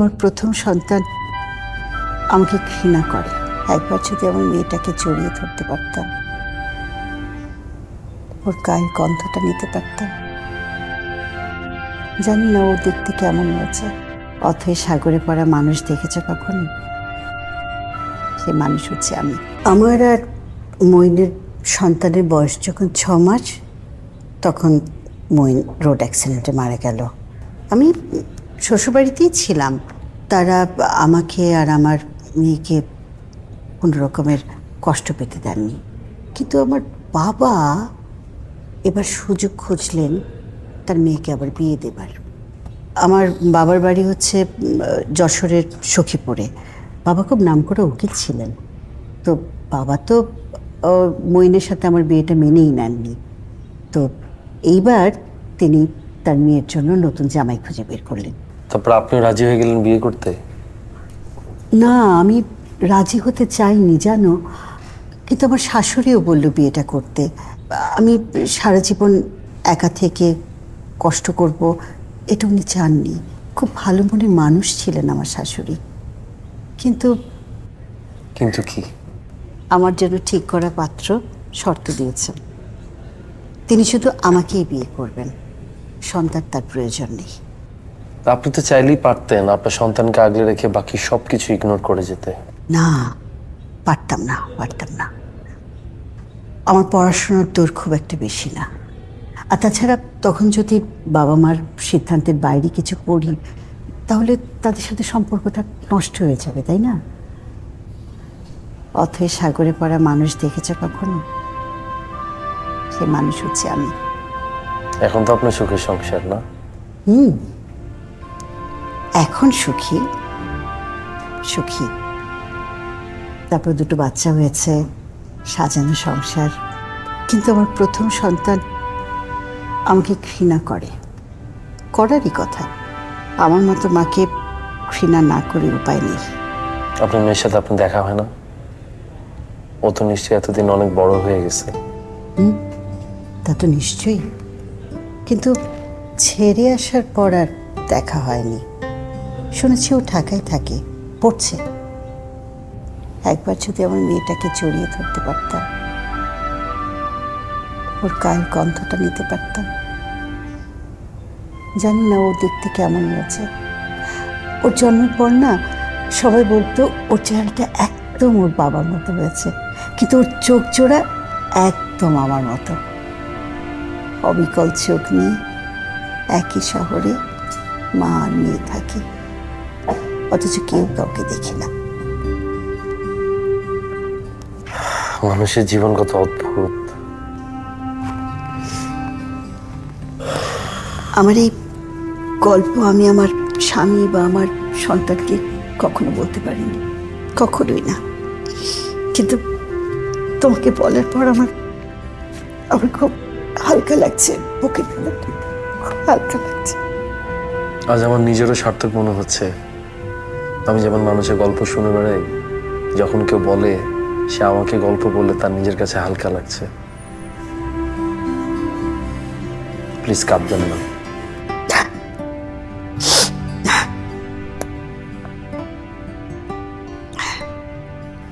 আমার প্রথম সন্তান আমাকে ঘৃণা করে। একবার যদি আমার মেয়েটাকে জড়িয়ে ধরতে পারতাম, ওর গায়ের গন্ধটা নিতে পারতাম। জানি না ওর দেখতে কেমন হয়েছে। অথই সাগরে পড়া মানুষ দেখেছে কখনো? সে মানুষ হচ্ছে আমি। আমার আর মইনের সন্তানের বয়স যখন 6 মাস, তখন মইন রোড অ্যাক্সিডেন্টে মারা গেল। আমি শ্বশুরবাড়িতেই ছিলাম। তারা আমাকে আর আমার মেয়েকে কোনো রকমের কষ্ট পেতে দেননি। কিন্তু আমার বাবা এবার সুযোগ খুঁজলেন তার মেয়েকে আবার বিয়ে দেবার। আমার বাবার বাড়ি হচ্ছে যশোরের সখীপুরে। বাবা খুব নামকরা উকিল ছিলেন। তো বাবা তো মইনের সাথে আমার বিয়েটা মেনেই নেননি। তো এইবার তিনি তার মেয়ের জন্য নতুন জামাই খুঁজে বের করলেন। তারপর আপনি রাজি হয়ে গেলেন বিয়ে করতে? না, আমি রাজি হতে চাইনি জানো, কিন্তু আমার শাশুড়িও বলল বিয়েটা করতে। আমি সারা জীবন একা থেকে কষ্ট করব এটা উনি চাননি। খুব ভালো মনের মানুষ ছিলেন আমার শাশুড়ি। কিন্তু কিন্তু কি? আমার জন্য ঠিক করা পাত্র শর্ত দিয়েছেন। তিনি শুধু আমাকেই বিয়ে করবেন, সন্তান তার প্রয়োজন নেই। আপনি তো চাইলেই পারতেন আপনার সন্তানকে আগলে রেখে বাকি সবকিছু ইগনোর করে যেতে। না, পারতাম না। আমার পড়াশোনার দৌড় খুব একটা বেশি না। আর তাছাড়া তখন যদি বাবা মার সিদ্ধান্তের বাইরে কিছু করি, তাহলে তাদের সাথে সম্পর্কটা নষ্ট হয়ে যাবে, তাই না? অথই সাগরে পড়া মানুষ দেখেছে কখনো? সে মানুষ হচ্ছে আমি। এখন তো আপনার সুখের সংসার, না? এখন সুখী। তারপর 2 বাচ্চা হয়েছে, সাজানো সংসার। কিন্তু আমার প্রথম সন্তান আমাকে ঘৃণা করারই কথা। আমার মতো মাকে ঘৃণা না করে উপায় নেই। আপনার মেয়ের সাথে আপনার দেখা হয় না? ও তো নিশ্চয়ই এতদিন অনেক বড় হয়ে গেছে। তা তো নিশ্চয়ই, কিন্তু ছেড়ে আসার পর আর দেখা হয়নি। শুনেছি ও ঢাকায় থাকে, পড়ছে। একবার যদি আমার মেয়েটাকে জড়িয়ে ধরতে পারতাম, ওর গায়ের গন্ধটা নিতে পারতাম। জানি না ওর দেখতে কেমন হয়েছে। ওর জন্মের পর না সবাই বলতো ওর চেহারাটা একদম ওর বাবার মতো হয়েছে, কিন্তু ওর চোখ জোড়া একদম আমার মতো। অবিকল চোখ নিয়ে একই শহরে মা আর মেয়ে থাকি, অথচ কেউ কাউকে দেখি না। মানুষের জীবন কত অদ্ভুত। আমার এই গল্প আমি আমার স্বামী বা আমার সন্তানকে কখনো বলতে পারিনি, কখনোই না। কিন্তু তোমাকে বলার পর আমার খুব হালকা লাগছে, বুকের ভেতরটা খুব হালকা লাগছে। আজ আমার নিজেরও সার্থক মনে হচ্ছে। আমি যেমন মানুষের গল্প শুনে বেড়াই, যখন কেউ বলে সে আমাকে গল্প বললে তার নিজের কাছে হালকা লাগছে। প্লিজ কাঁদবেন না।